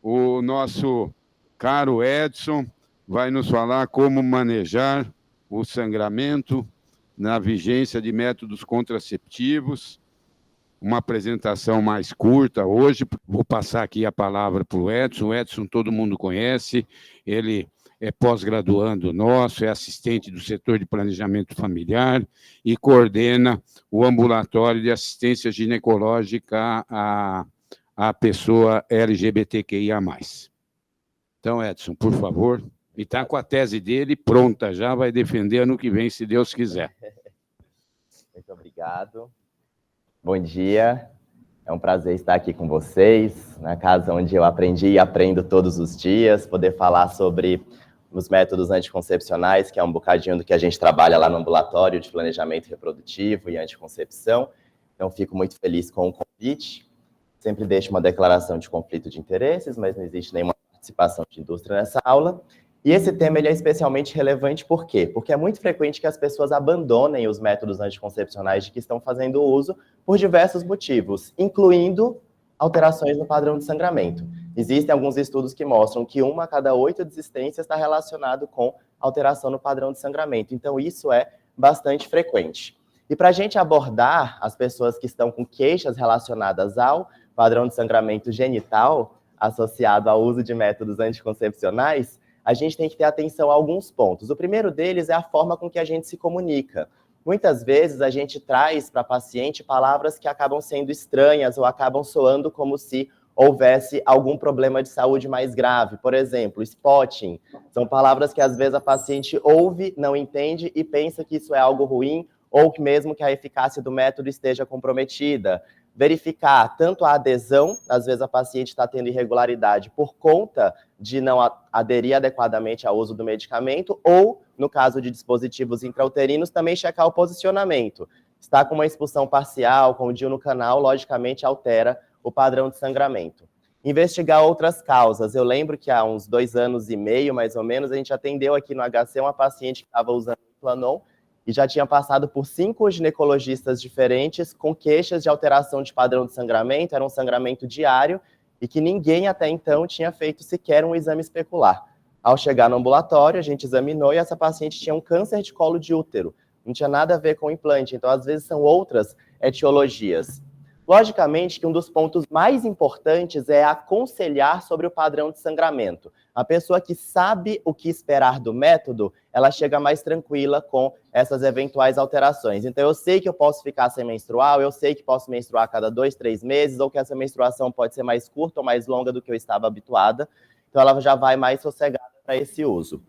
o nosso caro Edson vai nos falar como manejar o sangramento na vigência de métodos contraceptivos. Uma apresentação mais curta hoje. Vou passar aqui a palavra para o Edson. O Edson todo mundo conhece, ele é pós-graduando nosso, é assistente do setor de planejamento familiar e coordena o ambulatório de assistência ginecológica à pessoa LGBTQIA+. Então, Edson, por favor, e está com a tese dele pronta já, vai defender ano que vem, se Deus quiser. Muito obrigado. Bom dia, é um prazer estar aqui com vocês, na casa onde eu aprendi e aprendo todos os dias, poder falar sobre os métodos anticoncepcionais, que é um bocadinho do que a gente trabalha lá no ambulatório de planejamento reprodutivo e anticoncepção. Então, fico muito feliz com o convite. Sempre deixo uma declaração de conflito de interesses, mas não existe nenhuma participação de indústria nessa aula. E esse tema ele é especialmente relevante por quê? Porque é muito frequente que as pessoas abandonem os métodos anticoncepcionais de que estão fazendo uso por diversos motivos, incluindo alterações no padrão de sangramento. Existem alguns estudos que mostram que 1 a cada 8 desistências está relacionado com alteração no padrão de sangramento. Então, isso é bastante frequente. E para a gente abordar as pessoas que estão com queixas relacionadas ao padrão de sangramento genital, associado ao uso de métodos anticoncepcionais, a gente tem que ter atenção a alguns pontos. O primeiro deles é a forma com que a gente se comunica. Muitas vezes a gente traz para a paciente palavras que acabam sendo estranhas ou acabam soando como se houvesse algum problema de saúde mais grave. Por exemplo, spotting. São palavras que às vezes a paciente ouve, não entende e pensa que isso é algo ruim ou que mesmo que a eficácia do método esteja comprometida. Verificar tanto a adesão, às vezes a paciente está tendo irregularidade por conta de não aderir adequadamente ao uso do medicamento, ou, no caso de dispositivos intrauterinos, também checar o posicionamento. Está com uma expulsão parcial, com o DIU no canal, logicamente altera o padrão de sangramento. Investigar outras causas. Eu lembro que há uns 2 anos e meio, mais ou menos, a gente atendeu aqui no HC uma paciente que estava usando Planon, e já tinha passado por 5 ginecologistas diferentes com queixas de alteração de padrão de sangramento, era um sangramento diário, e que ninguém até então tinha feito sequer um exame especular. Ao chegar no ambulatório, a gente examinou e essa paciente tinha um câncer de colo de útero, não tinha nada a ver com o implante, então às vezes são outras etiologias. Logicamente que um dos pontos mais importantes é aconselhar sobre o padrão de sangramento. A pessoa que sabe o que esperar do método, ela chega mais tranquila com essas eventuais alterações. Então, eu sei que eu posso ficar sem menstruar, eu sei que posso menstruar a cada 2, 3 meses, ou que essa menstruação pode ser mais curta ou mais longa do que eu estava habituada. Então, ela já vai mais sossegada para esse uso.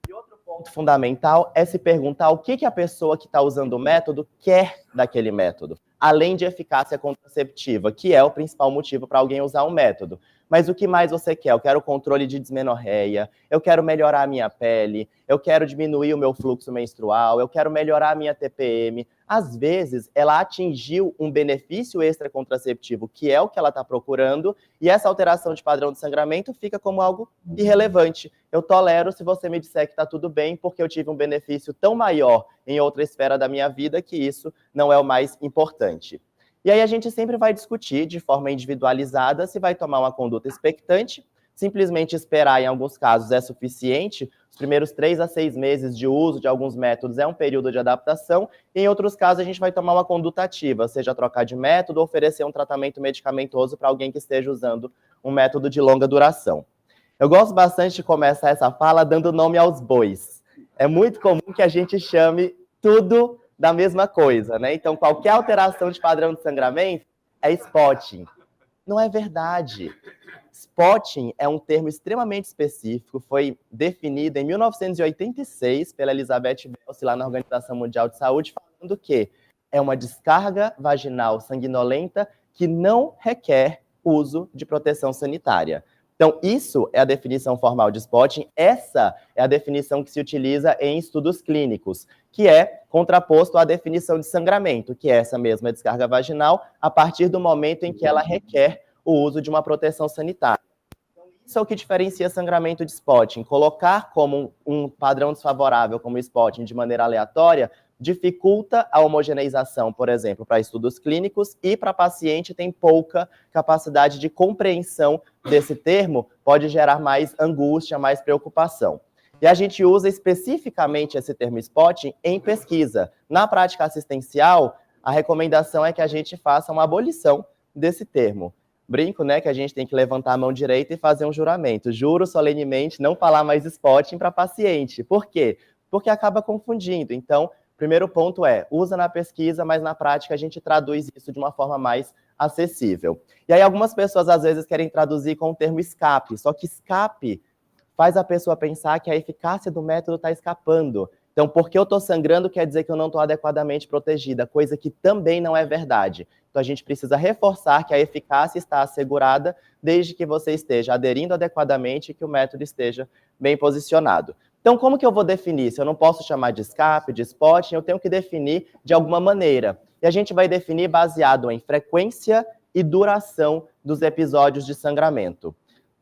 E outro ponto fundamental é se perguntar o que a pessoa que está usando o método quer daquele método, além de eficácia contraceptiva, que é o principal motivo para alguém usar um método. Mas o que mais você quer? Eu quero controle de dismenorreia, eu quero melhorar a minha pele, eu quero diminuir o meu fluxo menstrual, eu quero melhorar a minha TPM. Às vezes, ela atingiu um benefício extra contraceptivo, que é o que ela está procurando, e essa alteração de padrão de sangramento fica como algo irrelevante. Eu tolero se você me disser que está tudo bem, porque eu tive um benefício tão maior em outra esfera da minha vida que isso não é o mais importante. E aí a gente sempre vai discutir de forma individualizada se vai tomar uma conduta expectante, simplesmente esperar em alguns casos é suficiente, os primeiros 3 a 6 meses de uso de alguns métodos é um período de adaptação, e em outros casos a gente vai tomar uma conduta ativa, seja trocar de método ou oferecer um tratamento medicamentoso para alguém que esteja usando um método de longa duração. Eu gosto bastante de começar essa fala dando nome aos bois. É muito comum que a gente chame tudo da mesma coisa, né? Então, qualquer alteração de padrão de sangramento é spotting. Não é verdade. Spotting é um termo extremamente específico, foi definido em 1986 pela Elizabeth Belce, lá na Organização Mundial de Saúde, falando que é uma descarga vaginal sanguinolenta que não requer uso de proteção sanitária. Então, isso é a definição formal de spotting, essa é a definição que se utiliza em estudos clínicos, que é contraposto à definição de sangramento, que é essa mesma descarga vaginal, a partir do momento em que ela requer o uso de uma proteção sanitária. Então, isso é o que diferencia sangramento de spotting. Colocar como um padrão desfavorável, como spotting, de maneira aleatória, dificulta a homogeneização, por exemplo, para estudos clínicos, e para paciente tem pouca capacidade de compreensão desse termo, pode gerar mais angústia, mais preocupação. E a gente usa especificamente esse termo spotting em pesquisa. Na prática assistencial, a recomendação é que a gente faça uma abolição desse termo. Brinco, né, que a gente tem que levantar a mão direita e fazer um juramento. Juro solenemente não falar mais spotting para paciente. Por quê? Porque acaba confundindo. Então, primeiro ponto é, usa na pesquisa, mas na prática a gente traduz isso de uma forma mais acessível. E aí algumas pessoas às vezes querem traduzir com o termo escape, só que escape faz a pessoa pensar que a eficácia do método está escapando. Então, porque eu estou sangrando quer dizer que eu não estou adequadamente protegida, coisa que também não é verdade. Então, a gente precisa reforçar que a eficácia está assegurada desde que você esteja aderindo adequadamente e que o método esteja bem posicionado. Então, como que eu vou definir? Se eu não posso chamar de escape, de spotting, eu tenho que definir de alguma maneira. E a gente vai definir baseado em frequência e duração dos episódios de sangramento.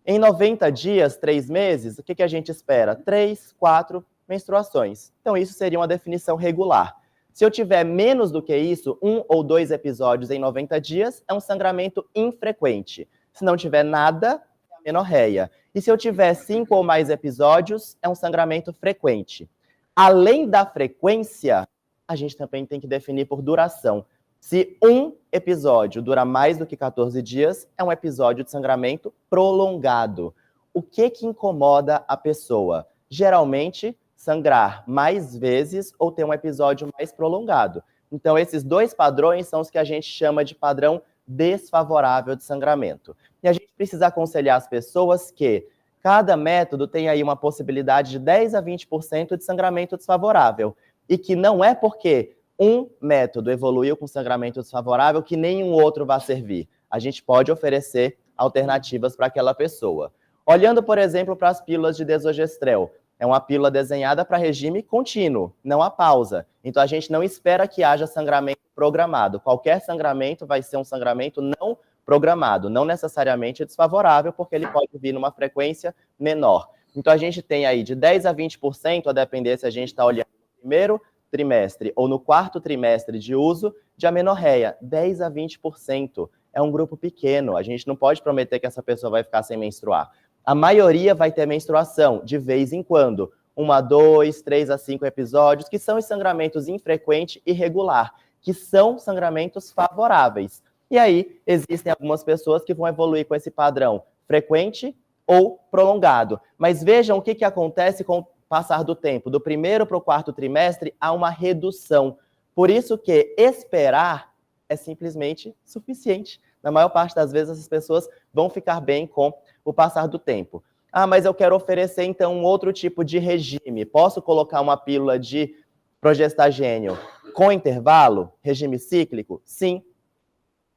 Em 90 dias, 3 meses, o que a gente espera? 3, 4 menstruações. Então, isso seria uma definição regular. Se eu tiver menos do que isso, 1 ou 2 episódios em 90 dias, é um sangramento infrequente. Se não tiver nada, é amenorreia. E se eu tiver 5 ou mais episódios, é um sangramento frequente. Além da frequência, a gente também tem que definir por duração. Se um episódio dura mais do que 14 dias, é um episódio de sangramento prolongado. O que incomoda a pessoa? Geralmente, sangrar mais vezes ou ter um episódio mais prolongado. Então, esses 2 padrões são os que a gente chama de padrão desfavorável de sangramento. E a gente precisa aconselhar as pessoas que cada método tem aí uma possibilidade de 10 a 20% de sangramento desfavorável. E que não é porque um método evoluiu com sangramento desfavorável que nenhum outro vai servir. A gente pode oferecer alternativas para aquela pessoa. Olhando, por exemplo, para as pílulas de desogestrel, é uma pílula desenhada para regime contínuo, não há pausa. Então, a gente não espera que haja sangramento programado. Qualquer sangramento vai ser um sangramento não programado, não necessariamente desfavorável, porque ele pode vir numa frequência menor. Então, a gente tem aí de 10 a 20%, a depender se a gente está olhando no primeiro trimestre ou no 4º trimestre de uso de amenorreia. 10 a 20%. É um grupo pequeno. A gente não pode prometer que essa pessoa vai ficar sem menstruar. A maioria vai ter menstruação de vez em quando. 1 a 2, 3 a 5 episódios, que são os sangramentos infrequente e regular, que são sangramentos favoráveis. E aí, existem algumas pessoas que vão evoluir com esse padrão frequente ou prolongado. Mas vejam o que acontece com o passar do tempo. Do 1º para o 4º trimestre, há uma redução. Por isso que esperar é simplesmente suficiente. Na maior parte das vezes, essas pessoas vão ficar bem com o passar do tempo. Ah, mas eu quero oferecer, então, um outro tipo de regime. Posso colocar uma pílula de progestagênio com intervalo? Regime cíclico? Sim.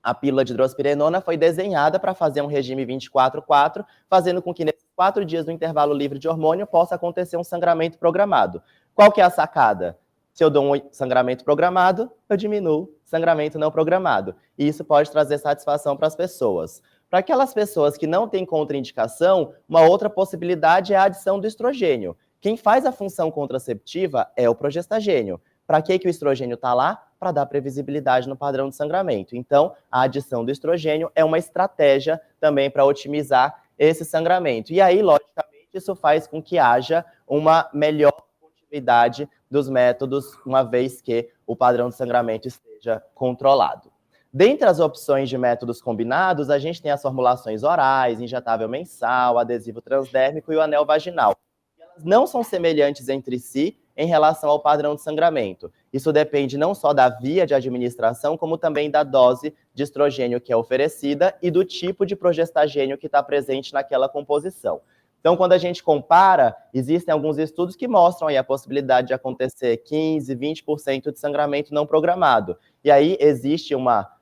A pílula de hidrospirenona foi desenhada para fazer um regime 24/4, fazendo com que nesses 4 dias do intervalo livre de hormônio possa acontecer um sangramento programado. Qual que é a sacada? Se eu dou um sangramento programado, eu diminuo sangramento não programado. E isso pode trazer satisfação para as pessoas. Para aquelas pessoas que não têm contraindicação, uma outra possibilidade é a adição do estrogênio. Quem faz a função contraceptiva é o progestagênio. Para que o estrogênio está lá? Para dar previsibilidade no padrão de sangramento. Então, a adição do estrogênio é uma estratégia também para otimizar esse sangramento. E aí, logicamente, isso faz com que haja uma melhor continuidade dos métodos, uma vez que o padrão de sangramento esteja controlado. Dentre as opções de métodos combinados, a gente tem as formulações orais, injetável mensal, adesivo transdérmico e o anel vaginal. Elas não são semelhantes entre si em relação ao padrão de sangramento. Isso depende não só da via de administração, como também da dose de estrogênio que é oferecida e do tipo de progestagênio que está presente naquela composição. Então, quando a gente compara, existem alguns estudos que mostram aí a possibilidade de acontecer 15%, 20% de sangramento não programado. E aí existe uma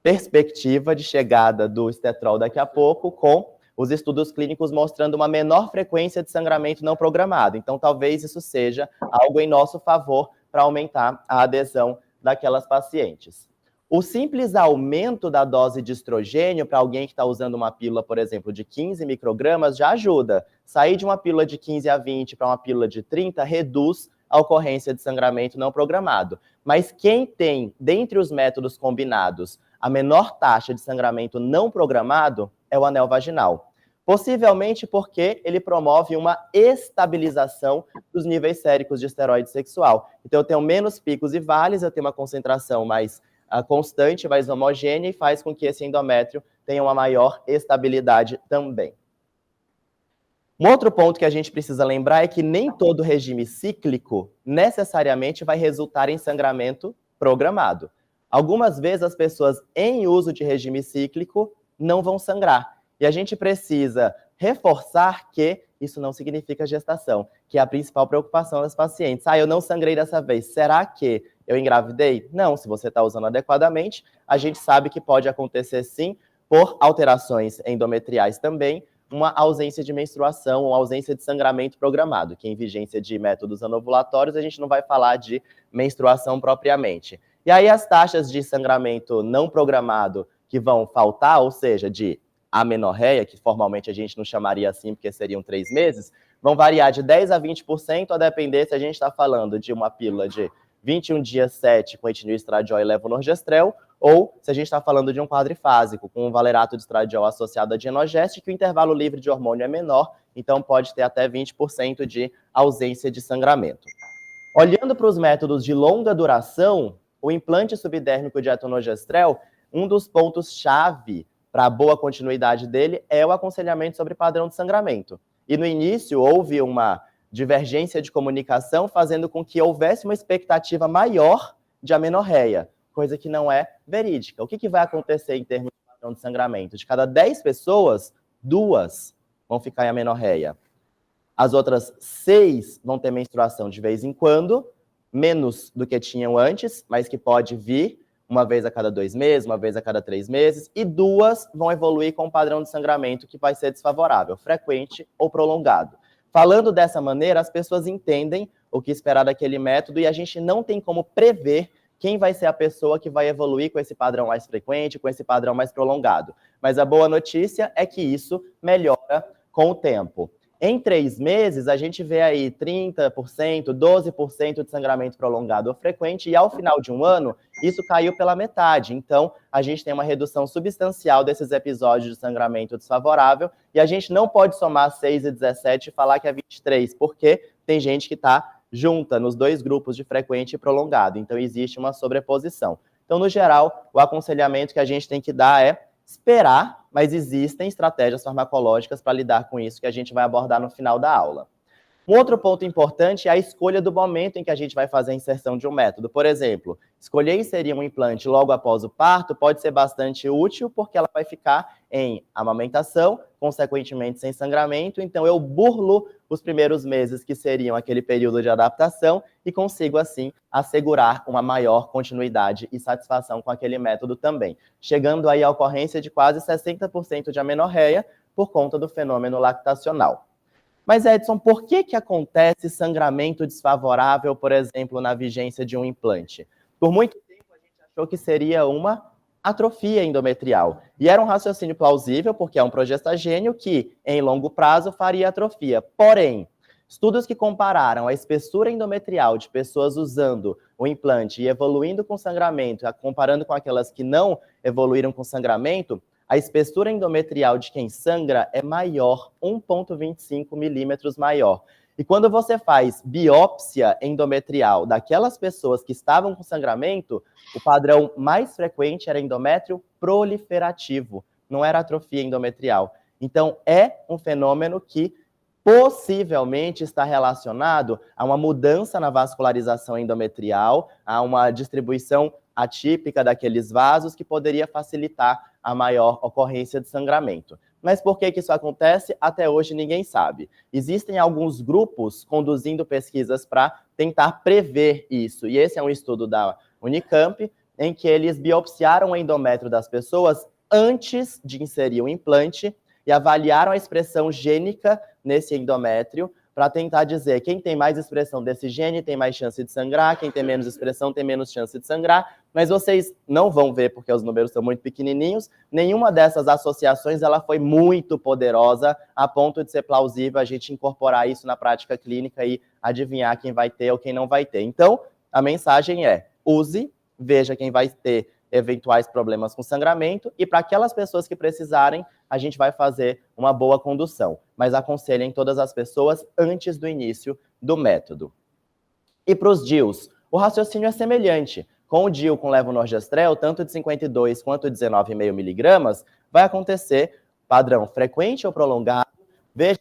perspectiva de chegada do estetrol daqui a pouco, com os estudos clínicos mostrando uma menor frequência de sangramento não programado. Então, talvez isso seja algo em nosso favor para aumentar a adesão daquelas pacientes. O simples aumento da dose de estrogênio para alguém que está usando uma pílula, por exemplo, de 15 microgramas, já ajuda. Sair de uma pílula de 15 a 20 para uma pílula de 30 reduz a ocorrência de sangramento não programado. Mas quem tem, dentre os métodos combinados, a menor taxa de sangramento não programado é o anel vaginal. Possivelmente porque ele promove uma estabilização dos níveis séricos de esteroide sexual. Então, eu tenho menos picos e vales, eu tenho uma concentração mais constante, mais homogênea, e faz com que esse endométrio tenha uma maior estabilidade também. Um outro ponto que a gente precisa lembrar é que nem todo regime cíclico necessariamente vai resultar em sangramento programado. Algumas vezes as pessoas em uso de regime cíclico não vão sangrar. E a gente precisa reforçar que isso não significa gestação, que é a principal preocupação das pacientes. Eu não sangrei dessa vez, será que eu engravidei? Não, se você está usando adequadamente, a gente sabe que pode acontecer sim, por alterações endometriais também, uma ausência de menstruação, uma ausência de sangramento programado, que em vigência de métodos anovulatórios a gente não vai falar de menstruação propriamente. E aí as taxas de sangramento não programado que vão faltar, ou seja, de amenorreia, que formalmente a gente não chamaria assim porque seriam 3 meses, vão variar de 10% a 20%, a depender se a gente está falando de uma pílula de 21 dias 7 com etinil, estradiol e levonorgestrel, ou se a gente está falando de um quadrifásico, com um valerato de estradiol associado a dienogeste, que o intervalo livre de hormônio é menor, então pode ter até 20% de ausência de sangramento. Olhando para os métodos de longa duração, o implante subdérmico de etonogestrel, um dos pontos-chave para a boa continuidade dele é o aconselhamento sobre padrão de sangramento. E no início houve uma divergência de comunicação, fazendo com que houvesse uma expectativa maior de amenorreia, coisa que não é verídica. O que vai acontecer em termos de padrão de sangramento? De cada 10 pessoas, 2 vão ficar em amenorreia. As outras 6 vão ter menstruação de vez em quando, menos do que tinham antes, mas que pode vir uma vez a cada 2 meses, uma vez a cada 3 meses, e 2 vão evoluir com um padrão de sangramento que vai ser desfavorável, frequente ou prolongado. Falando dessa maneira, as pessoas entendem o que esperar daquele método e a gente não tem como prever quem vai ser a pessoa que vai evoluir com esse padrão mais frequente, com esse padrão mais prolongado. Mas a boa notícia é que isso melhora com o tempo. Em 3 meses, a gente vê aí 30%, 12% de sangramento prolongado ou frequente, e ao final de um ano, isso caiu pela metade. Então, a gente tem uma redução substancial desses episódios de sangramento desfavorável, e a gente não pode somar 6 e 17 e falar que é 23, porque tem gente que está junta nos 2 grupos de frequente e prolongado. Então, existe uma sobreposição. Então, no geral, o aconselhamento que a gente tem que dar é esperar, mas existem estratégias farmacológicas para lidar com isso que a gente vai abordar no final da aula. Um outro ponto importante é a escolha do momento em que a gente vai fazer a inserção de um método. Por exemplo, escolher inserir um implante logo após o parto pode ser bastante útil, porque ela vai ficar em amamentação, consequentemente sem sangramento, então eu burlo os primeiros meses, que seriam aquele período de adaptação, e consigo, assim, assegurar uma maior continuidade e satisfação com aquele método também, chegando aí à ocorrência de quase 60% de amenorreia por conta do fenômeno lactacional. Mas, Edson, por que acontece sangramento desfavorável, por exemplo, na vigência de um implante? Por muito tempo a gente achou que seria uma atrofia endometrial. E era um raciocínio plausível, porque é um progestagênio que, em longo prazo, faria atrofia. Porém, estudos que compararam a espessura endometrial de pessoas usando o implante e evoluindo com sangramento, comparando com aquelas que não evoluíram com sangramento, a espessura endometrial de quem sangra é maior, 1,25 milímetros maior. E quando você faz biópsia endometrial daquelas pessoas que estavam com sangramento, o padrão mais frequente era endométrio proliferativo, não era atrofia endometrial. Então, é um fenômeno que possivelmente está relacionado a uma mudança na vascularização endometrial, a uma distribuição atípica daqueles vasos que poderia facilitar a maior ocorrência de sangramento. Mas por que isso acontece? Até hoje ninguém sabe. Existem alguns grupos conduzindo pesquisas para tentar prever isso. E esse é um estudo da Unicamp, em que eles biopsiaram o endométrio das pessoas antes de inserir o implante e avaliaram a expressão gênica nesse endométrio para tentar dizer quem tem mais expressão desse gene tem mais chance de sangrar, quem tem menos expressão tem menos chance de sangrar, mas vocês não vão ver, porque os números são muito pequenininhos, nenhuma dessas associações ela foi muito poderosa a ponto de ser plausível a gente incorporar isso na prática clínica e adivinhar quem vai ter ou quem não vai ter. Então, a mensagem é, use, veja quem vai ter eventuais problemas com sangramento, e para aquelas pessoas que precisarem, a gente vai fazer uma boa condução. Mas aconselhem todas as pessoas antes do início do método. E para os DIUs, o raciocínio é semelhante. Com o DIU com levonorgestrel, tanto de 52 quanto de 19,5 miligramas, vai acontecer padrão frequente ou prolongado. Veja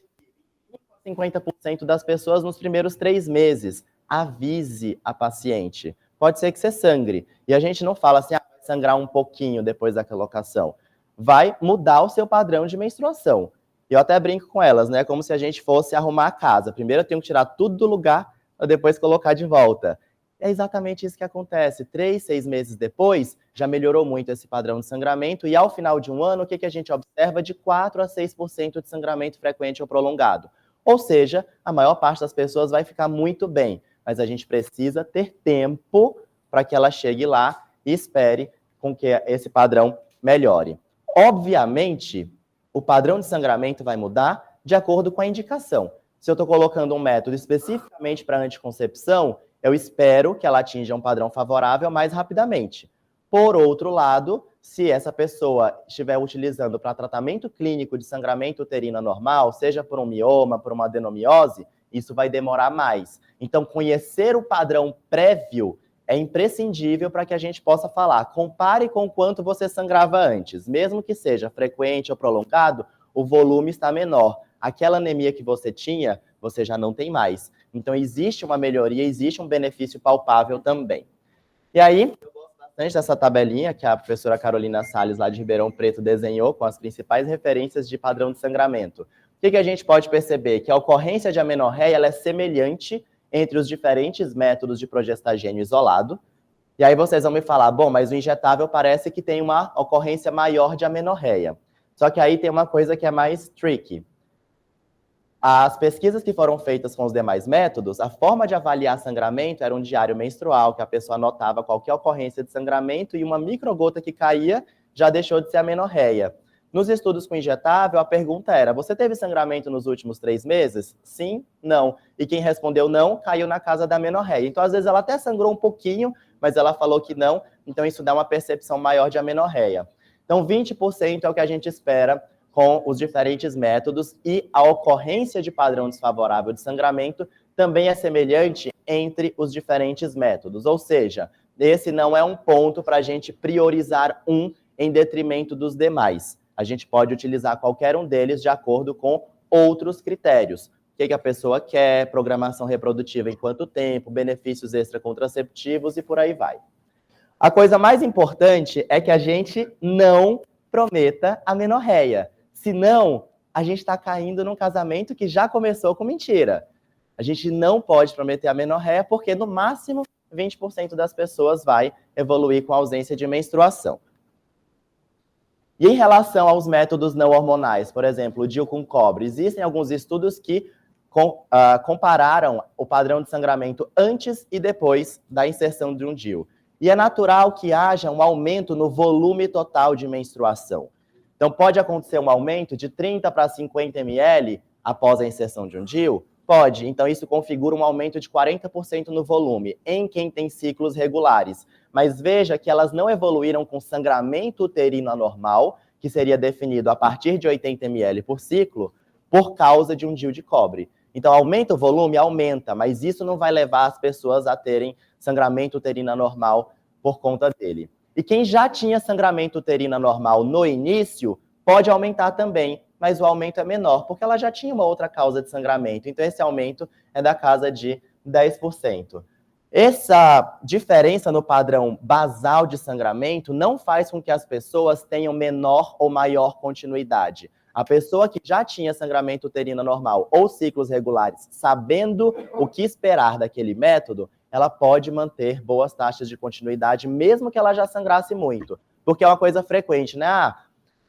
que 50% das pessoas nos primeiros 3 meses. Avise a paciente. Pode ser que você sangre. E a gente não fala assim, vai sangrar um pouquinho depois da colocação. Vai mudar o seu padrão de menstruação. Eu até brinco com elas, né? Como se a gente fosse arrumar a casa. Primeiro eu tenho que tirar tudo do lugar, para depois colocar de volta. É exatamente isso que acontece. 3, 6 meses depois, já melhorou muito esse padrão de sangramento, e ao final de um ano, o que a gente observa? De 4 a 6% de sangramento frequente ou prolongado. Ou seja, a maior parte das pessoas vai ficar muito bem, mas a gente precisa ter tempo para que ela chegue lá e espere com que esse padrão melhore. Obviamente, o padrão de sangramento vai mudar de acordo com a indicação. Se eu estou colocando um método especificamente para anticoncepção, eu espero que ela atinja um padrão favorável mais rapidamente. Por outro lado, se essa pessoa estiver utilizando para tratamento clínico de sangramento uterino anormal, seja por um mioma, por uma adenomiose, isso vai demorar mais. Então, conhecer o padrão prévio é imprescindível para que a gente possa falar. Compare com quanto você sangrava antes. Mesmo que seja frequente ou prolongado, o volume está menor. Aquela anemia que você tinha, você já não tem mais. Então, existe uma melhoria, existe um benefício palpável também. E aí, eu gosto bastante dessa tabelinha que a professora Carolina Salles, lá de Ribeirão Preto, desenhou com as principais referências de padrão de sangramento. O que a gente pode perceber? Que a ocorrência de amenorreia ela é semelhante entre os diferentes métodos de progestagênio isolado. E aí vocês vão me falar, bom, mas o injetável parece que tem uma ocorrência maior de amenorreia. Só que aí tem uma coisa que é mais tricky. As pesquisas que foram feitas com os demais métodos, a forma de avaliar sangramento era um diário menstrual, que a pessoa anotava qualquer ocorrência de sangramento e uma microgota que caía já deixou de ser amenorreia. Nos estudos com injetável, a pergunta era, você teve sangramento nos últimos 3 meses? Sim, não. E quem respondeu não, caiu na casa da amenorreia. Então, às vezes, ela até sangrou um pouquinho, mas ela falou que não, então isso dá uma percepção maior de amenorreia. Então, 20% é o que a gente espera com os diferentes métodos, e a ocorrência de padrão desfavorável de sangramento também é semelhante entre os diferentes métodos. Ou seja, esse não é um ponto para a gente priorizar um em detrimento dos demais. A gente pode utilizar qualquer um deles de acordo com outros critérios. O que a pessoa quer, programação reprodutiva em quanto tempo, benefícios extracontraceptivos e por aí vai. A coisa mais importante é que a gente não prometa amenorreia. Senão, a gente está caindo num casamento que já começou com mentira. A gente não pode prometer amenorreia porque, no máximo, 20% das pessoas vai evoluir com ausência de menstruação. E em relação aos métodos não hormonais, por exemplo, o DIU com cobre, existem alguns estudos que compararam o padrão de sangramento antes e depois da inserção de um DIU. E é natural que haja um aumento no volume total de menstruação. Então, pode acontecer um aumento de 30 para 50 ml após a inserção de um DIU? Pode. Então, isso configura um aumento de 40% no volume em quem tem ciclos regulares. Mas veja que elas não evoluíram com sangramento uterino anormal, que seria definido a partir de 80 ml por ciclo, por causa de um DIU de cobre. Então, aumenta o volume? Aumenta, mas isso não vai levar as pessoas a terem sangramento uterino anormal por conta dele. E quem já tinha sangramento uterino anormal no início, pode aumentar também, mas o aumento é menor, porque ela já tinha uma outra causa de sangramento. Então, esse aumento é da casa de 10%. Essa diferença no padrão basal de sangramento não faz com que as pessoas tenham menor ou maior continuidade. A pessoa que já tinha sangramento uterino anormal ou ciclos regulares, sabendo o que esperar daquele método, ela pode manter boas taxas de continuidade, mesmo que ela já sangrasse muito. Porque é uma coisa frequente, né?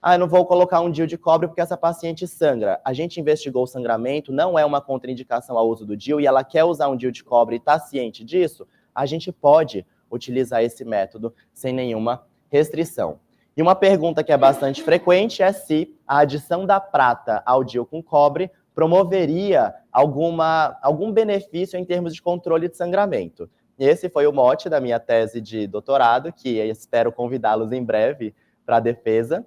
Ah, eu não vou colocar um DIU de cobre porque essa paciente sangra. A gente investigou o sangramento, não é uma contraindicação ao uso do DIU, e ela quer usar um DIU de cobre e está ciente disso, a gente pode utilizar esse método sem nenhuma restrição. E uma pergunta que é bastante frequente é se a adição da prata ao DIU com cobre promoveria algum benefício em termos de controle de sangramento. Esse foi o mote da minha tese de doutorado, que eu espero convidá-los em breve para a defesa.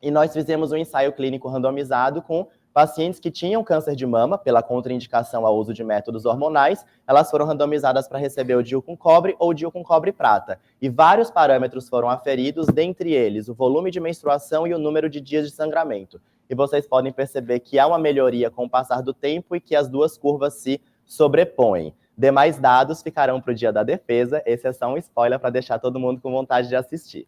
E nós fizemos um ensaio clínico randomizado com pacientes que tinham câncer de mama, pela contraindicação ao uso de métodos hormonais, elas foram randomizadas para receber o DIU com cobre ou o DIU com cobre e prata. E vários parâmetros foram aferidos, dentre eles o volume de menstruação e o número de dias de sangramento. E vocês podem perceber que há uma melhoria com o passar do tempo e que as duas curvas se sobrepõem. Demais dados ficarão para o dia da defesa, esse é só um spoiler para deixar todo mundo com vontade de assistir.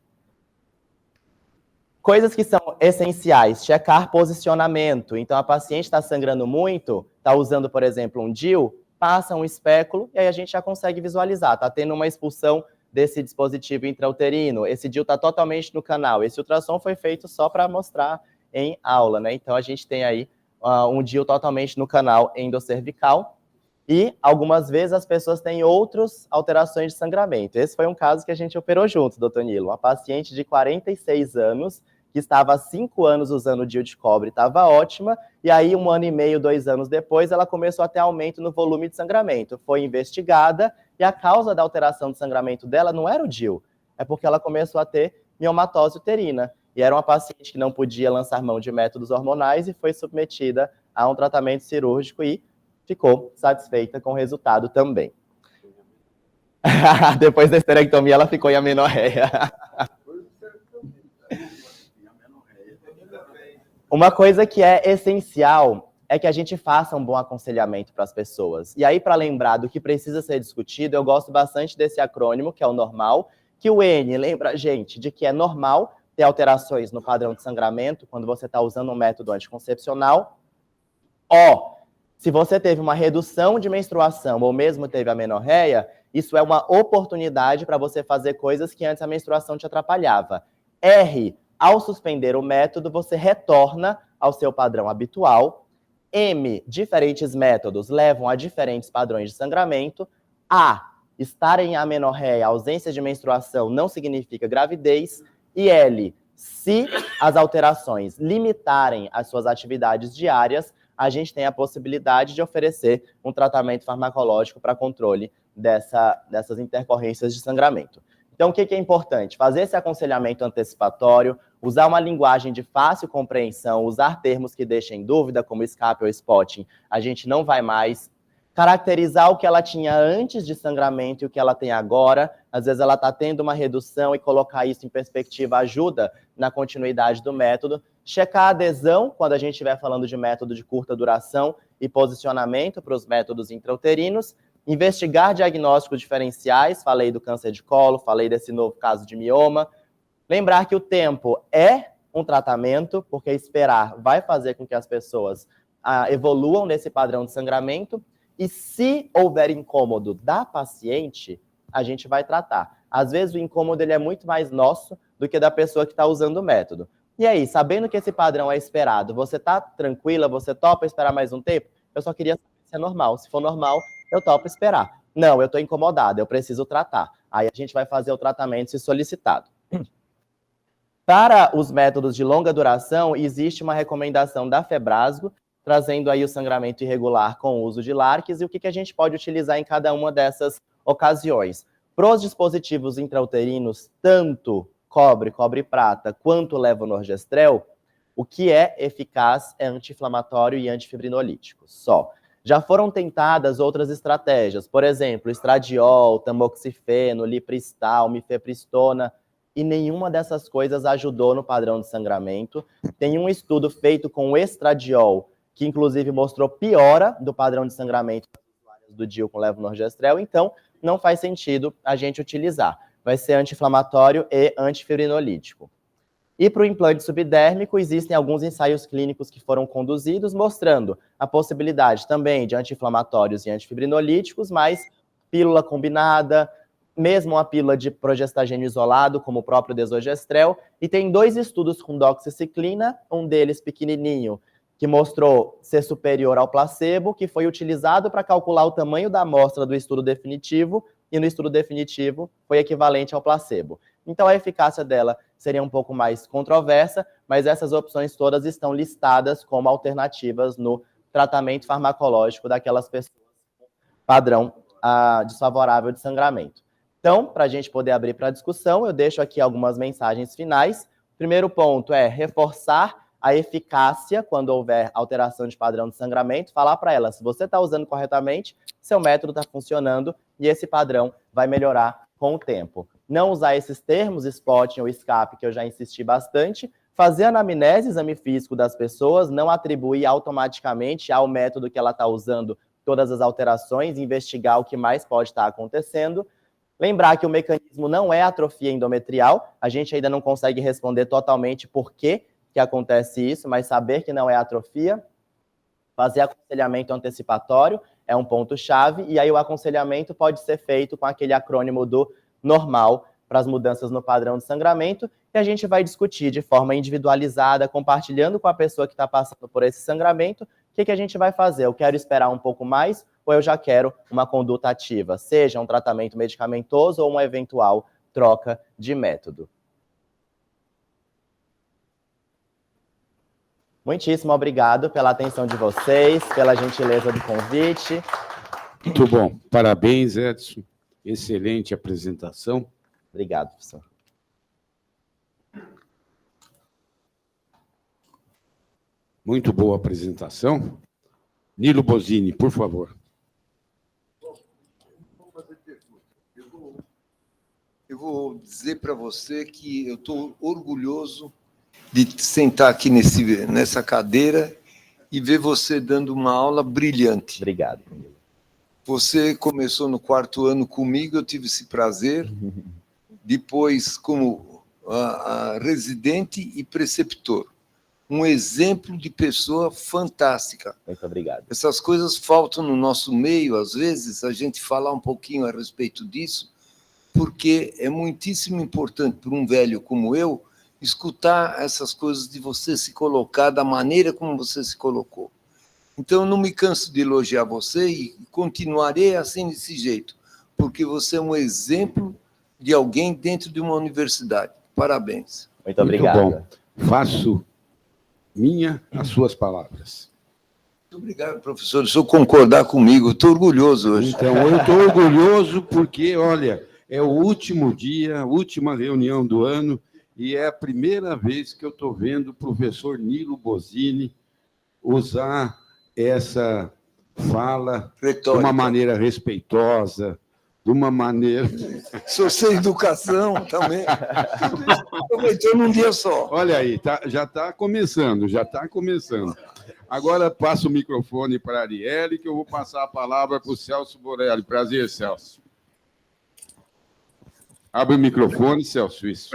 Coisas que são essenciais, checar posicionamento. Então, a paciente está sangrando muito, está usando, por exemplo, um DIU, passa um espéculo e aí a gente já consegue visualizar. Está tendo uma expulsão desse dispositivo intrauterino, esse DIU está totalmente no canal. Esse ultrassom foi feito só para mostrar em aula, né? Então, a gente tem aí um DIU totalmente no canal endocervical. E, algumas vezes, as pessoas têm outras alterações de sangramento. Esse foi um caso que a gente operou junto, doutor Nilo. Uma paciente de 46 anos, que estava há 5 anos usando o DIU de cobre, estava ótima, e aí 1 ano e meio, 2 anos depois, ela começou a ter aumento no volume de sangramento. Foi investigada, e a causa da alteração de sangramento dela não era o DIU, é porque ela começou a ter miomatose uterina. E era uma paciente que não podia lançar mão de métodos hormonais e foi submetida a um tratamento cirúrgico e ficou satisfeita com o resultado também. Depois da esterectomia, ela ficou em amenorreia. Uma coisa que é essencial é que a gente faça um bom aconselhamento para as pessoas. E aí, para lembrar do que precisa ser discutido, eu gosto bastante desse acrônimo, que é o normal, que o N lembra a gente de que é normal ter alterações no padrão de sangramento quando você está usando um método anticoncepcional. O, se você teve uma redução de menstruação ou mesmo teve amenorreia, isso é uma oportunidade para você fazer coisas que antes a menstruação te atrapalhava. R, ao suspender o método, você retorna ao seu padrão habitual. M, diferentes métodos levam a diferentes padrões de sangramento. A, estar em amenorreia, ausência de menstruação, não significa gravidez. E L, se as alterações limitarem as suas atividades diárias, a gente tem a possibilidade de oferecer um tratamento farmacológico para controle dessas intercorrências de sangramento. Então, o que é importante? Fazer esse aconselhamento antecipatório, usar uma linguagem de fácil compreensão, usar termos que deixem dúvida, como escape ou spotting, a gente não vai mais. Caracterizar o que ela tinha antes de sangramento e o que ela tem agora. Às vezes ela está tendo uma redução e colocar isso em perspectiva ajuda na continuidade do método. Checar a adesão, quando a gente estiver falando de método de curta duração e posicionamento para os métodos intrauterinos. Investigar diagnósticos diferenciais, falei do câncer de colo, falei desse novo caso de mioma. Lembrar que o tempo é um tratamento, porque esperar vai fazer com que as pessoas evoluam nesse padrão de sangramento. E se houver incômodo da paciente, a gente vai tratar. Às vezes o incômodo ele é muito mais nosso do que da pessoa que está usando o método. E aí, sabendo que esse padrão é esperado, você está tranquila, você topa esperar mais um tempo? Eu só queria saber se é normal. Se for normal, eu topo esperar. Não, eu estou incomodada, eu preciso tratar. Aí a gente vai fazer o tratamento se solicitado. Para os métodos de longa duração, existe uma recomendação da Febrasgo, trazendo aí o sangramento irregular com o uso de LARCs e o que a gente pode utilizar em cada uma dessas ocasiões. Para os dispositivos intrauterinos, tanto cobre, cobre prata, quanto levonorgestrel, o que é eficaz é anti-inflamatório e antifibrinolítico, só. Já foram tentadas outras estratégias, por exemplo, estradiol, tamoxifeno, lipristal, mifepristona, e nenhuma dessas coisas ajudou no padrão de sangramento. Tem um estudo feito com o estradiol, que inclusive mostrou piora do padrão de sangramento do DIU com levonorgestrel, então não faz sentido a gente utilizar. Vai ser anti-inflamatório e antifibrinolítico. E para o implante subdérmico, existem alguns ensaios clínicos que foram conduzidos, mostrando a possibilidade também de anti-inflamatórios e antifibrinolíticos, mas pílula combinada, mesmo uma pílula de progestagênio isolado, como o próprio desogestrel, e tem 2 estudos com doxiciclina, um deles pequenininho, que mostrou ser superior ao placebo, que foi utilizado para calcular o tamanho da amostra do estudo definitivo, e no estudo definitivo foi equivalente ao placebo. Então a eficácia dela seria um pouco mais controversa, mas essas opções todas estão listadas como alternativas no tratamento farmacológico daquelas pessoas com padrão desfavorável de sangramento. Então, para a gente poder abrir para a discussão, eu deixo aqui algumas mensagens finais. O primeiro ponto é reforçar a eficácia quando houver alteração de padrão de sangramento, falar para ela, se você está usando corretamente, seu método está funcionando e esse padrão vai melhorar com o tempo. Não usar esses termos, spotting ou escape, que eu já insisti bastante, fazer anamnese, exame físico das pessoas, não atribuir automaticamente ao método que ela está usando todas as alterações, investigar o que mais pode estar acontecendo. Lembrar que o mecanismo não é atrofia endometrial, a gente ainda não consegue responder totalmente por que acontece isso, mas saber que não é atrofia. Fazer aconselhamento antecipatório é um ponto-chave, e aí o aconselhamento pode ser feito com aquele acrônimo do normal para as mudanças no padrão de sangramento, e a gente vai discutir de forma individualizada, compartilhando com a pessoa que está passando por esse sangramento, o que a gente vai fazer? Eu quero esperar um pouco mais, ou eu já quero uma conduta ativa, seja um tratamento medicamentoso ou uma eventual troca de método. Muitíssimo obrigado pela atenção de vocês, pela gentileza do convite. Muito bom. Parabéns, Edson. Excelente apresentação. Obrigado, professor. Muito boa apresentação. Nilo Bozzini, por favor. Eu vou dizer para você que eu estou orgulhoso de sentar aqui nessa cadeira e ver você dando uma aula brilhante. Obrigado. Você começou no 4º ano comigo, eu tive esse prazer. Depois, como residente e preceptor. Um exemplo de pessoa fantástica. Muito obrigado. Essas coisas faltam no nosso meio, às vezes, a gente falar um pouquinho a respeito disso, porque é muitíssimo importante para um velho como eu escutar essas coisas de você se colocar da maneira como você se colocou. Então, eu não me canso de elogiar você e continuarei assim desse jeito, porque você é um exemplo de alguém dentro de uma universidade. Parabéns. Muito obrigado. Muito bom. Faço as suas palavras. Muito obrigado, professor. O senhor concordar comigo, estou orgulhoso hoje. Então, eu estou orgulhoso porque, olha, é o último dia, a última reunião do ano, e é a primeira vez que eu estou vendo o professor Nilo Bozzini usar essa fala retórica, de uma maneira respeitosa, de uma maneira... Sou sem educação também. Aproveitou num dia só. Olha aí, já está começando, Agora passo o microfone para a Arielle, que eu vou passar a palavra para o Celso Borelli. Prazer, Celso. Abre o microfone, Celso. Isso.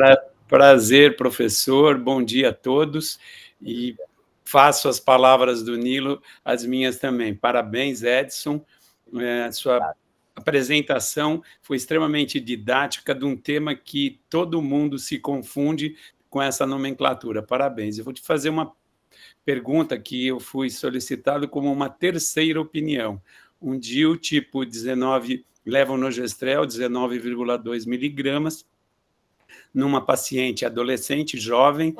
Prazer, professor. Bom dia a todos. E faço as palavras do Nilo, as minhas também. Parabéns, Edson. Sua apresentação foi extremamente didática de um tema que todo mundo se confunde com essa nomenclatura. Parabéns. Eu vou te fazer uma pergunta que eu fui solicitado como uma terceira opinião. Um DIU tipo 19 levonorgestrel, 19,2 miligramas, numa paciente adolescente, jovem,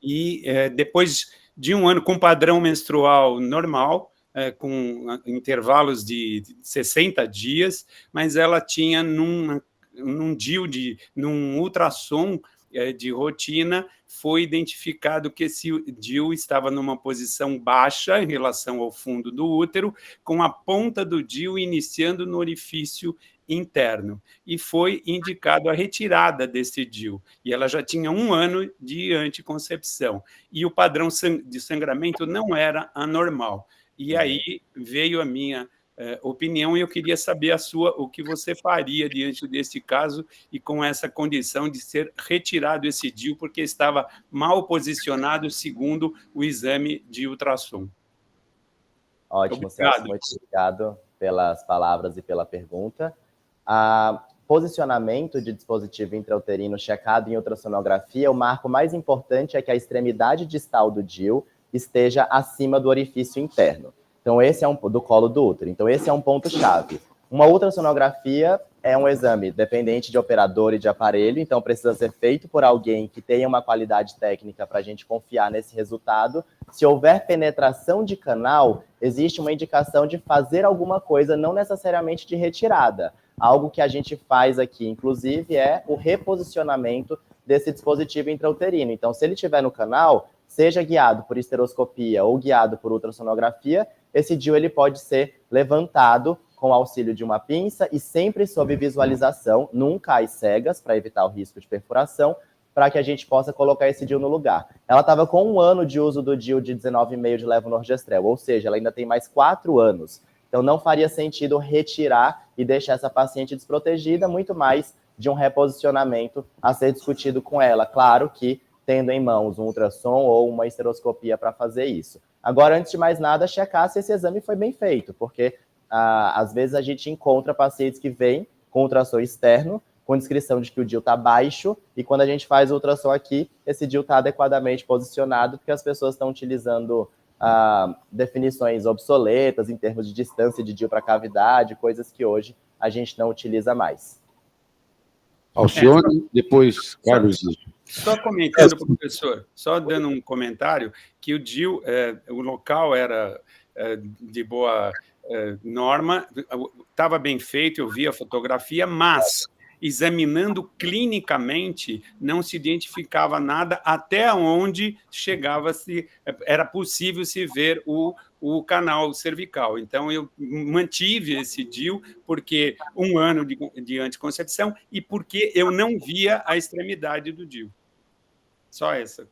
e depois de um ano com padrão menstrual normal, com intervalos de 60 dias, mas ela tinha num ultrassom de rotina, foi identificado que esse DIU estava numa posição baixa em relação ao fundo do útero, com a ponta do DIU iniciando no orifício interno, e foi indicado a retirada desse DIU, e ela já tinha 1 ano de anticoncepção, e o padrão de sangramento não era anormal. E aí veio a minha opinião, e eu queria saber a sua, o que você faria diante desse caso e com essa condição de ser retirado esse DIU, porque estava mal posicionado segundo o exame de ultrassom. Ótimo, Celso, muito obrigado pelas palavras e pela pergunta. posicionamento de dispositivo intrauterino checado em ultrassonografia, o marco mais importante é que a extremidade distal do DIU esteja acima do orifício interno. Então, esse é do colo do útero. Então, esse é um ponto-chave. Uma ultrassonografia é um exame dependente de operador e de aparelho, então precisa ser feito por alguém que tenha uma qualidade técnica para a gente confiar nesse resultado. Se houver penetração de canal, existe uma indicação de fazer alguma coisa, não necessariamente de retirada. Algo que a gente faz aqui, inclusive, é o reposicionamento desse dispositivo intrauterino. Então, se ele estiver no canal, seja guiado por esteroscopia ou guiado por ultrassonografia, esse DIU ele pode ser levantado com auxílio de uma pinça e sempre sob visualização, nunca às cegas, para evitar o risco de perfuração, para que a gente possa colocar esse DIU no lugar. Ela estava com 1 ano de uso do DIU de 19,5 de levonorgestrel, ou seja, ela ainda tem mais 4 anos. Então, não faria sentido retirar e deixar essa paciente desprotegida, muito mais de um reposicionamento a ser discutido com ela. Claro que tendo em mãos um ultrassom ou uma esteroscopia para fazer isso. Agora, antes de mais nada, checar se esse exame foi bem feito, porque às vezes a gente encontra pacientes que vêm com ultrassom externo, com descrição de que o DIU está baixo, e quando a gente faz o ultrassom aqui, esse DIU está adequadamente posicionado, porque as pessoas estão utilizando definições obsoletas em termos de distância de DIU para cavidade, coisas que hoje a gente não utiliza mais. Alcione, depois Carlos. Só comentando, professor, só dando um comentário, que o DIU, o local era de boa norma, estava bem feito, eu vi a fotografia, mas examinando clinicamente não se identificava nada até onde era possível se ver o canal cervical. Então, eu mantive esse DIU porque 1 ano de anticoncepção e porque eu não via a extremidade do DIU. Só essa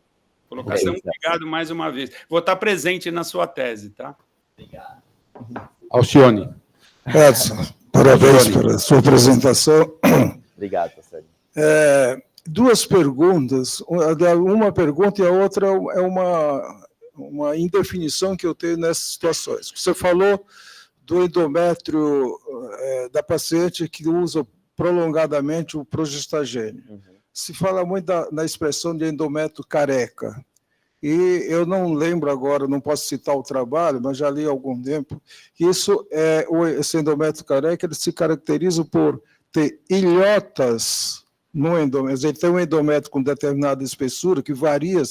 colocação. Obrigado mais uma vez. Vou estar presente na sua tese, tá? Obrigado. Alcione. Edson, parabéns pela sua apresentação. Obrigado, professor. 2 perguntas. Uma pergunta e a outra é uma indefinição que eu tenho nessas situações. Você falou do endométrio da paciente que usa prolongadamente o progestagênio. Uhum. Se fala muito na expressão de endométrio careca. E eu não lembro agora, não posso citar o trabalho, mas já li há algum tempo, que esse endométrio careca ele se caracteriza por ter ilhotas no endométrio. Ele tem um endométrio com determinada espessura que varia,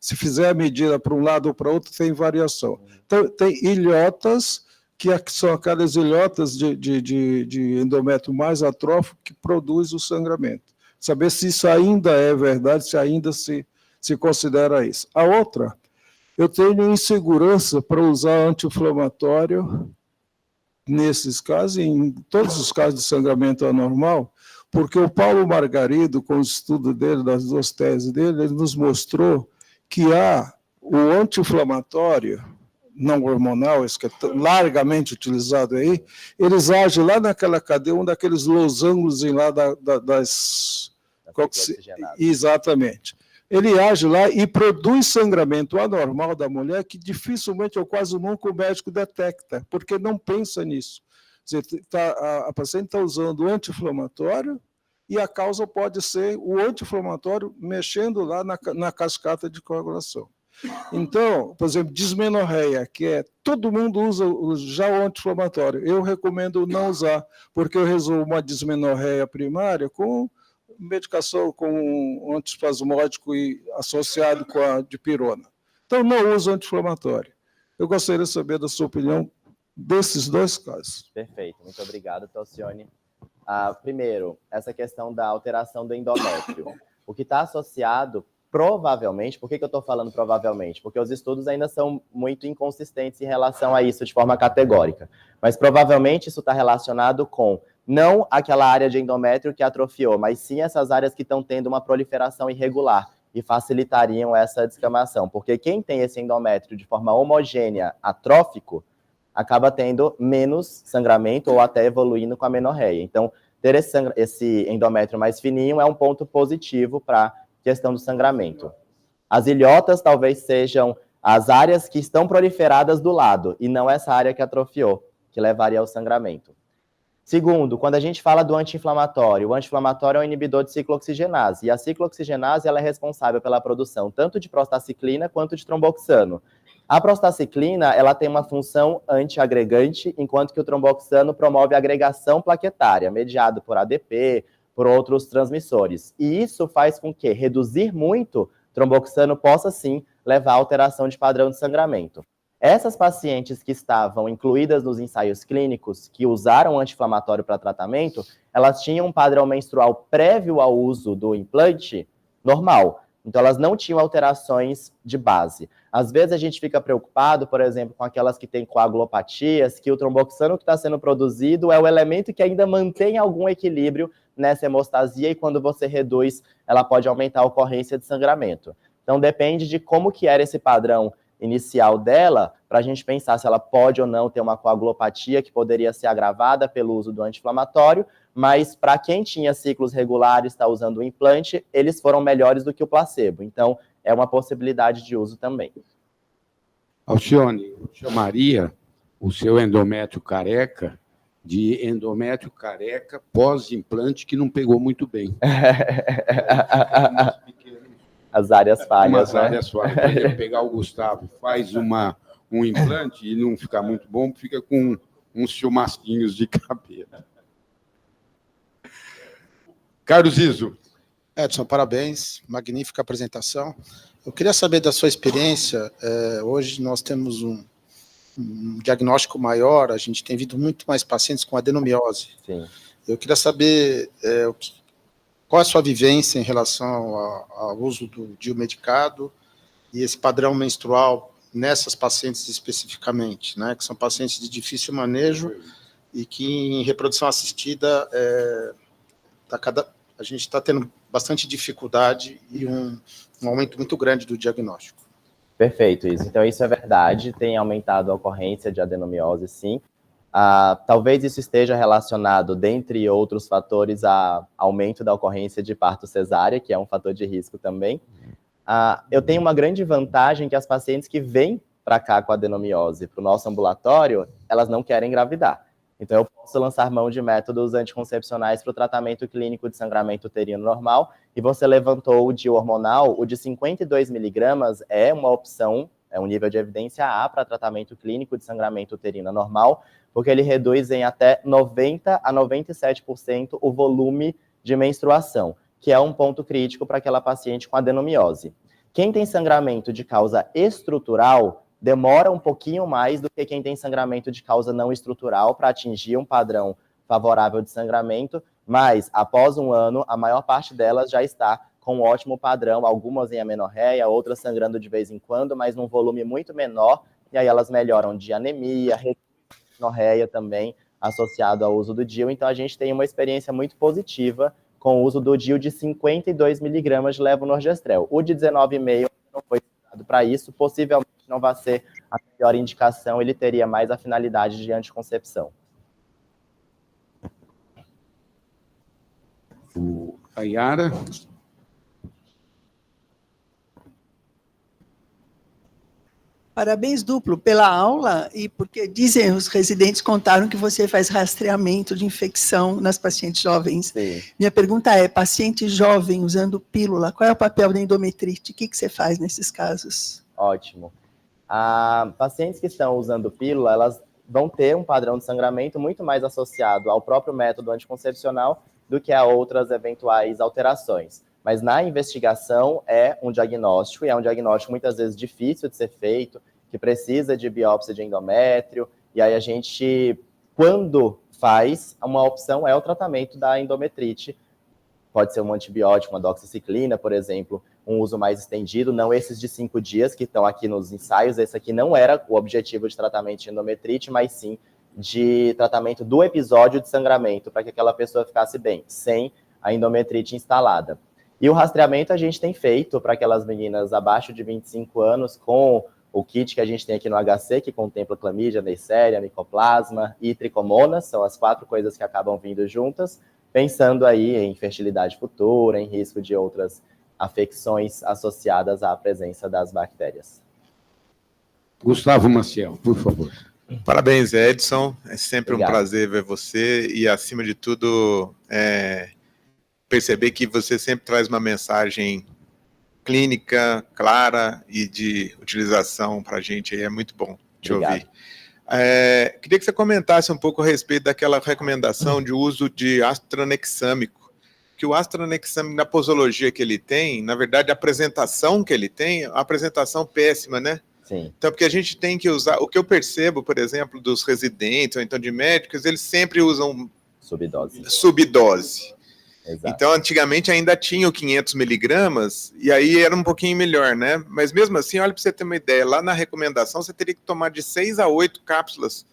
se fizer a medida para um lado ou para outro, tem variação. Então, tem ilhotas, que são aquelas ilhotas de endométrio mais atrófico que produz o sangramento. Saber se isso ainda é verdade, se ainda se considera isso. A outra, eu tenho insegurança para usar anti-inflamatório nesses casos, em todos os casos de sangramento anormal, porque o Paulo Margarido, com o estudo dele, das 2 teses dele, ele nos mostrou que há o anti-inflamatório não hormonal, esse que é largamente utilizado aí, eles agem lá naquela cadeia, um daqueles losangos lá das... Exatamente. Ele age lá e produz sangramento anormal da mulher que dificilmente ou quase nunca o médico detecta, porque não pensa nisso. Quer dizer, a paciente está usando anti-inflamatório e a causa pode ser o anti-inflamatório mexendo lá na cascata de coagulação. Então, por exemplo, dismenorreia, que todo mundo usa já o anti-inflamatório. Eu recomendo não usar, porque eu resolvo uma dismenorreia primária com medicação com um antiespasmódico e associado com a dipirona. Então, não uso anti-inflamatório. Eu gostaria de saber da sua opinião desses 2 casos. Perfeito, muito obrigado, Alcione. Primeiro, essa questão da alteração do endométrio. O que está associado, provavelmente, por que eu estou falando provavelmente? Porque os estudos ainda são muito inconsistentes em relação a isso de forma categórica. Mas provavelmente isso está relacionado com não aquela área de endométrio que atrofiou, mas sim essas áreas que estão tendo uma proliferação irregular e facilitariam essa descamação. Porque quem tem esse endométrio de forma homogênea, atrófico, acaba tendo menos sangramento ou até evoluindo com a menorreia. Então, ter esse endométrio mais fininho é um ponto positivo para a questão do sangramento. As ilhotas talvez sejam as áreas que estão proliferadas do lado, e não essa área que atrofiou, que levaria ao sangramento. Segundo, quando a gente fala do anti-inflamatório, o anti-inflamatório é um inibidor de ciclooxigenase, e a ciclooxigenase ela é responsável pela produção tanto de prostaciclina quanto de tromboxano. A prostaciclina ela tem uma função antiagregante, enquanto que o tromboxano promove a agregação plaquetária, mediado por ADP, por outros transmissores. E isso faz com que reduzir muito tromboxano possa, sim, levar a alteração de padrão de sangramento. Essas pacientes que estavam incluídas nos ensaios clínicos, que usaram anti-inflamatório para tratamento, elas tinham um padrão menstrual prévio ao uso do implante normal. Então, elas não tinham alterações de base. Às vezes, a gente fica preocupado, por exemplo, com aquelas que têm coagulopatias, que o tromboxano que está sendo produzido é o elemento que ainda mantém algum equilíbrio nessa hemostasia, e quando você reduz, ela pode aumentar a ocorrência de sangramento. Então, depende de como que era esse padrão inicial dela, para a gente pensar se ela pode ou não ter uma coagulopatia que poderia ser agravada pelo uso do anti-inflamatório, mas para quem tinha ciclos regulares, está usando o implante, eles foram melhores do que o placebo. Então, é uma possibilidade de uso também. Alcione, eu chamaria o seu endométrio careca de endométrio careca pós-implante que não pegou muito bem. As áreas falhas, né? Áreas falhas. Por exemplo, pegar o Gustavo, faz um implante e não ficar muito bom, fica com uns chumacinhos de cabelo. Carlos Izzo. Edson, parabéns, magnífica apresentação. Eu queria saber da sua experiência. Hoje nós temos um diagnóstico maior, a gente tem visto muito mais pacientes com adenomiose. Sim. Eu queria saber qual é a sua vivência em relação ao uso do DIU medicado e esse padrão menstrual nessas pacientes especificamente, né, que são pacientes de difícil manejo e que em reprodução assistida a gente está tendo bastante dificuldade e um aumento muito grande do diagnóstico. Perfeito, isso. Então, isso é verdade, tem aumentado a ocorrência de adenomiose, sim. Talvez isso esteja relacionado, dentre outros fatores, a aumento da ocorrência de parto cesárea, que é um fator de risco também. Eu tenho uma grande vantagem que as pacientes que vêm para cá com adenomiose, para o nosso ambulatório, elas não querem engravidar. Então, eu posso lançar mão de métodos anticoncepcionais para o tratamento clínico de sangramento uterino normal, e você levantou o DIU hormonal, o de 52 miligramas é uma opção, é um nível de evidência A para tratamento clínico de sangramento uterino normal, porque ele reduz em até 90% a 97% o volume de menstruação, que é um ponto crítico para aquela paciente com adenomiose. Quem tem sangramento de causa estrutural demora um pouquinho mais do que quem tem sangramento de causa não estrutural para atingir um padrão favorável de sangramento, mas após um ano, a maior parte delas já está com um ótimo padrão, algumas em amenorreia, outras sangrando de vez em quando, mas num volume muito menor, e aí elas melhoram de anemia, amenorreia também, associado ao uso do DIU. Então, a gente tem uma experiência muito positiva com o uso do DIU de 52 miligramas de levonorgestrel. O de 19,5 não foi estudado para isso, possivelmente não vai ser a melhor indicação, ele teria mais a finalidade de anticoncepção. A Yara. Parabéns duplo pela aula e porque dizem, os residentes contaram que você faz rastreamento de infecção nas pacientes jovens. Sim. Minha pergunta é, paciente jovem usando pílula, qual é o papel da endometrite? O que você faz nesses casos? Ótimo. Pacientes que estão usando pílula, elas vão ter um padrão de sangramento muito mais associado ao próprio método anticoncepcional do que a outras eventuais alterações. Mas na investigação é um diagnóstico, e é um diagnóstico muitas vezes difícil de ser feito, que precisa de biópsia de endométrio, e aí a gente, quando faz, uma opção é o tratamento da endometrite. Pode ser um antibiótico, uma doxiciclina, por exemplo, um uso mais estendido, não esses de 5 dias que estão aqui nos ensaios, esse aqui não era o objetivo de tratamento de endometrite, mas sim de tratamento do episódio de sangramento, para que aquela pessoa ficasse bem, sem a endometrite instalada. E o rastreamento a gente tem feito para aquelas meninas abaixo de 25 anos com o kit que a gente tem aqui no HC, que contempla clamídia, neisseria, micoplasma e tricomonas, são as 4 coisas que acabam vindo juntas, pensando aí em fertilidade futura, em risco de outras afecções associadas à presença das bactérias. Gustavo Maciel, por favor. Parabéns, Edson. É sempre Obrigado. um prazer ver você e, acima de tudo, perceber que você sempre traz uma mensagem clínica, clara e de utilização para a gente. É muito bom te ouvir. Queria que você comentasse um pouco a respeito daquela recomendação de uso de ácido tranexâmico, que o ácido tranexâmico, na posologia que ele tem, na verdade, a apresentação que ele tem, é uma apresentação péssima, né? Sim. Então, porque a gente tem que usar, o que eu percebo, por exemplo, dos residentes, ou então de médicos, eles sempre usam subdose. Exato. Então, antigamente ainda tinha o 500 miligramas, e aí era um pouquinho melhor, né? Mas mesmo assim, olha para você ter uma ideia, lá na recomendação você teria que tomar de 6 a 8 cápsulas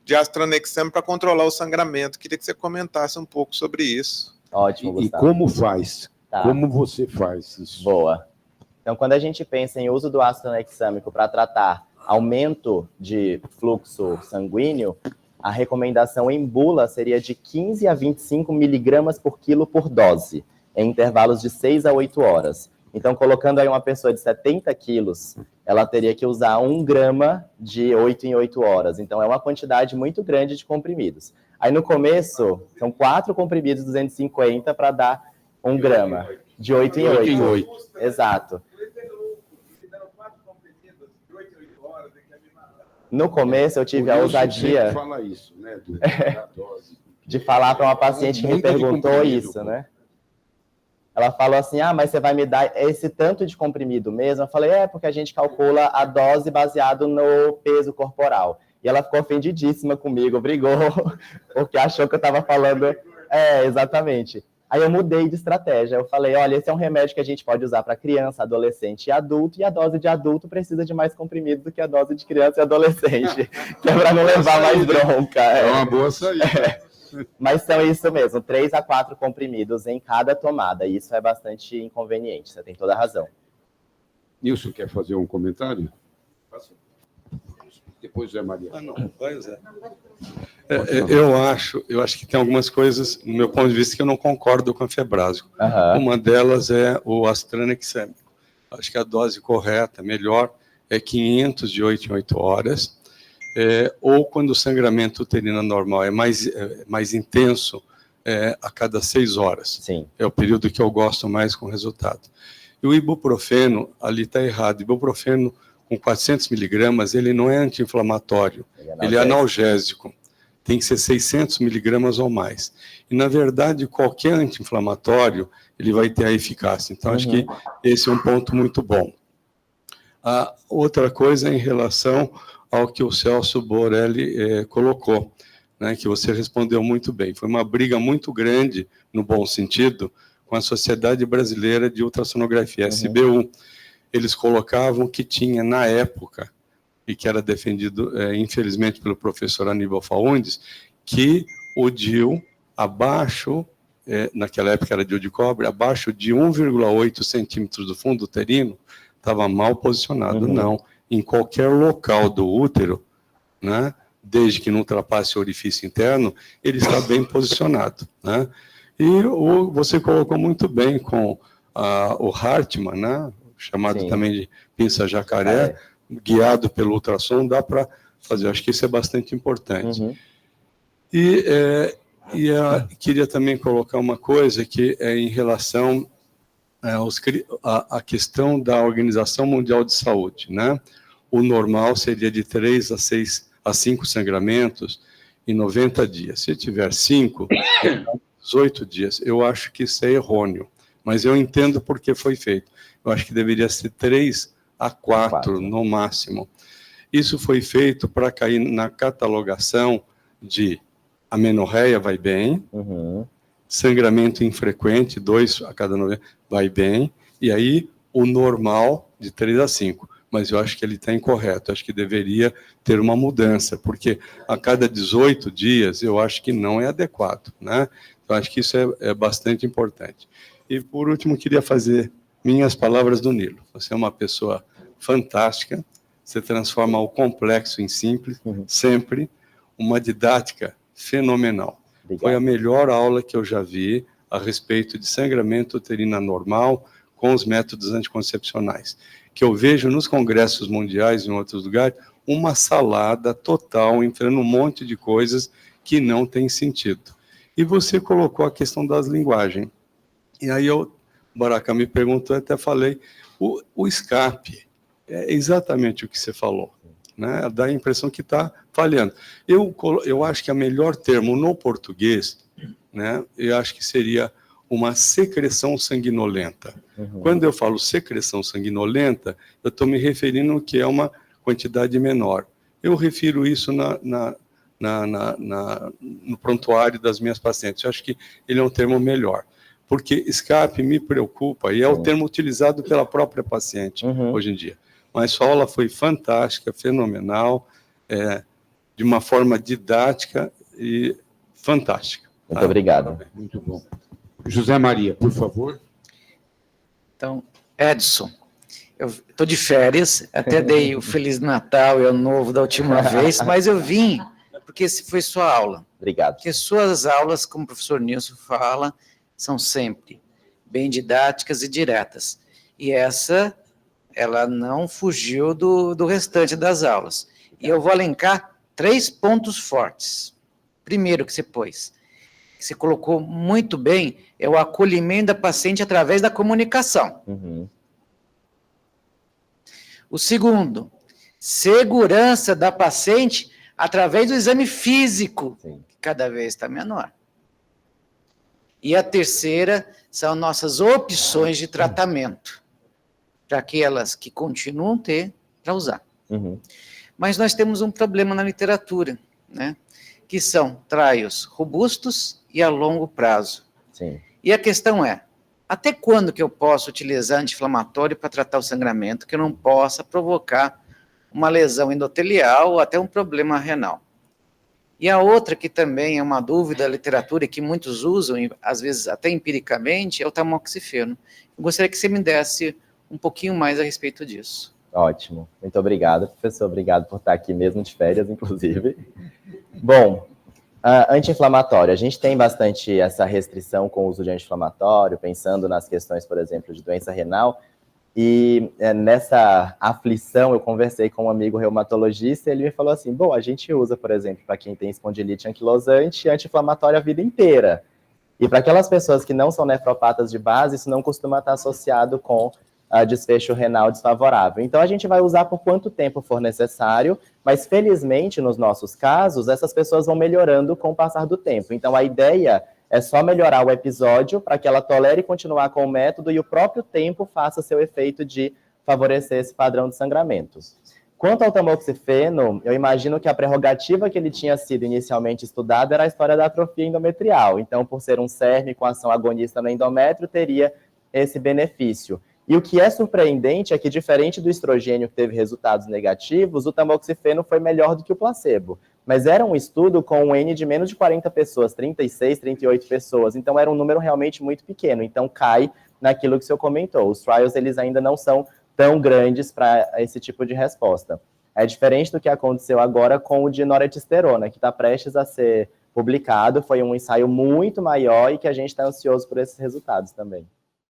de ácido tranexâmico para controlar o sangramento. Queria que você comentasse um pouco sobre isso. Ótimo, Gustavo. E como faz? Tá. Como você faz isso? Boa. Então, quando a gente pensa em uso do ácido tranexâmico para tratar aumento de fluxo sanguíneo, a recomendação em bula seria de 15 a 25 miligramas por quilo por dose, em intervalos de 6 a 8 horas. Então, colocando aí uma pessoa de 70 quilos, ela teria que usar 1 grama de 8 em 8 horas. Então, é uma quantidade muito grande de comprimidos. Aí, no começo, são 4 comprimidos 250 para dar 1 grama, de 8 em 8. Exato. No começo, eu tive a ousadia isso, né, de falar para uma paciente que me perguntou isso, né? Ela falou assim, mas você vai me dar esse tanto de comprimido mesmo? Eu falei, porque a gente calcula a dose baseado no peso corporal. E ela ficou ofendidíssima comigo, brigou, porque achou que eu estava falando... exatamente. Aí eu mudei de estratégia. Eu falei, olha, esse é um remédio que a gente pode usar para criança, adolescente e adulto, e a dose de adulto precisa de mais comprimido do que a dose de criança e adolescente, que é para não levar mais bronca. É uma boa saída. Mas são isso mesmo, 3 a 4 comprimidos em cada tomada, e isso é bastante inconveniente, você tem toda a razão. Nilson, quer fazer um comentário? Depois Zé Maria. Não, vai, Zé. Eu acho que tem algumas coisas, no meu ponto de vista, que eu não concordo com a Febrasgo. Uma delas é o ácido tranexâmico. Acho que a dose correta, melhor, é 500 de 8 em 8 horas, ou quando o sangramento uterino normal é mais intenso, a cada 6 horas. Sim. É o período que eu gosto mais com resultado. E o ibuprofeno, ali está errado. Ibuprofeno com 400 miligramas, ele não é anti-inflamatório, ele é analgésico. Tem que ser 600 miligramas ou mais. E, na verdade, qualquer anti-inflamatório, ele vai ter a eficácia. Então, acho que esse é um ponto muito bom. A outra coisa é em relação ao que o Celso Borelli colocou, né, que você respondeu muito bem. Foi uma briga muito grande, no bom sentido, com a Sociedade Brasileira de Ultrassonografia, SBU. Eles colocavam que tinha, na época, e que era defendido, infelizmente, pelo professor Aníbal Faundes, que o DIU, abaixo, naquela época era DIU de cobre, abaixo de 1,8 centímetros do fundo uterino, estava mal posicionado. Não, em qualquer local do útero, né, desde que não ultrapasse o orifício interno, ele está bem posicionado, né? E você colocou muito bem com o Hartmann, né, chamado também de pinça jacaré, guiado pelo ultrassom, dá para fazer. Acho que isso é bastante importante. Queria também colocar uma coisa que é em relação à questão da Organização Mundial de Saúde, né? O normal seria de 3 a 5 sangramentos em 90 dias. Se tiver 5, 18 dias. Eu acho que isso é errôneo, mas eu entendo por que foi feito. Eu acho que deveria ser 3 a 4 no máximo. Isso foi feito para cair na catalogação de amenorreia vai bem, sangramento infrequente, 2 a cada 9, vai bem, e aí o normal de 3 a 5. Mas eu acho que ele está incorreto, acho que deveria ter uma mudança, porque a cada 18 dias eu acho que não é adequado, né? Então acho que isso é bastante importante. E por último, queria fazer minhas palavras do Nilo. Você é uma pessoa fantástica, você transforma o complexo em simples, sempre, uma didática fenomenal. Obrigado. Foi a melhor aula que eu já vi a respeito de sangramento uterino anormal com os métodos anticoncepcionais, que eu vejo nos congressos mundiais e em outros lugares, uma salada total, entrando um monte de coisas que não tem sentido. E você colocou a questão das linguagens. E aí o Baraka me perguntou, até falei, o escape é exatamente o que você falou, né? Dá a impressão que está falhando. Eu acho que o melhor termo no português, né, eu acho que seria uma secreção sanguinolenta. Quando eu falo secreção sanguinolenta, eu estou me referindo que é uma quantidade menor. Eu refiro isso no prontuário das minhas pacientes. Eu acho que ele é um termo melhor, porque escape me preocupa, e é o termo utilizado pela própria paciente hoje em dia. Mas sua aula foi fantástica, fenomenal, de uma forma didática e fantástica. Muito obrigado. Muito bom. José Maria, por favor. Então, Edson, eu estou de férias, até dei o Feliz Natal e Ano Novo da última vez, mas eu vim porque esse foi sua aula. Obrigado. Porque suas aulas, como o professor Nilson fala, são sempre bem didáticas e diretas. E essa, ela não fugiu do restante das aulas. E eu vou elencar 3 pontos fortes. Primeiro que você pôs, que você colocou muito bem, é o acolhimento da paciente através da comunicação. O segundo, segurança da paciente através do exame físico, que cada vez está menor. E a terceira são nossas opções de tratamento, para aquelas que continuam a ter, para usar. Mas nós temos um problema na literatura, né? Que são trials robustos e a longo prazo. Sim. E a questão é, até quando que eu posso utilizar anti-inflamatório para tratar o sangramento que não possa provocar uma lesão endotelial ou até um problema renal? E a outra, que também é uma dúvida da literatura e que muitos usam, às vezes até empiricamente, é o tamoxifeno. Eu gostaria que você me desse um pouquinho mais a respeito disso. Ótimo. Muito obrigado, professor. Obrigado por estar aqui mesmo de férias, inclusive. Bom, anti-inflamatório. A gente tem bastante essa restrição com o uso de anti-inflamatório, pensando nas questões, por exemplo, de doença renal. E nessa aflição, eu conversei com um amigo reumatologista e ele me falou assim, bom, a gente usa, por exemplo, para quem tem espondilite anquilosante, anti-inflamatório a vida inteira. E para aquelas pessoas que não são nefropatas de base, isso não costuma estar associado com desfecho renal desfavorável. Então, a gente vai usar por quanto tempo for necessário, mas, felizmente, nos nossos casos, essas pessoas vão melhorando com o passar do tempo. Então, a ideia é só melhorar o episódio para que ela tolere continuar com o método e o próprio tempo faça seu efeito de favorecer esse padrão de sangramento. Quanto ao tamoxifeno, eu imagino que a prerrogativa que ele tinha sido inicialmente estudado era a história da atrofia endometrial. Então, por ser um SERM com ação agonista no endométrio, teria esse benefício. E o que é surpreendente é que, diferente do estrogênio que teve resultados negativos, o tamoxifeno foi melhor do que o placebo. Mas era um estudo com um N de menos de 40 pessoas, 36, 38 pessoas. Então, era um número realmente muito pequeno. Então, cai naquilo que o senhor comentou. Os trials, eles ainda não são tão grandes para esse tipo de resposta. É diferente do que aconteceu agora com o de norethisterona, que está prestes a ser publicado. Foi um ensaio muito maior e que a gente está ansioso por esses resultados também.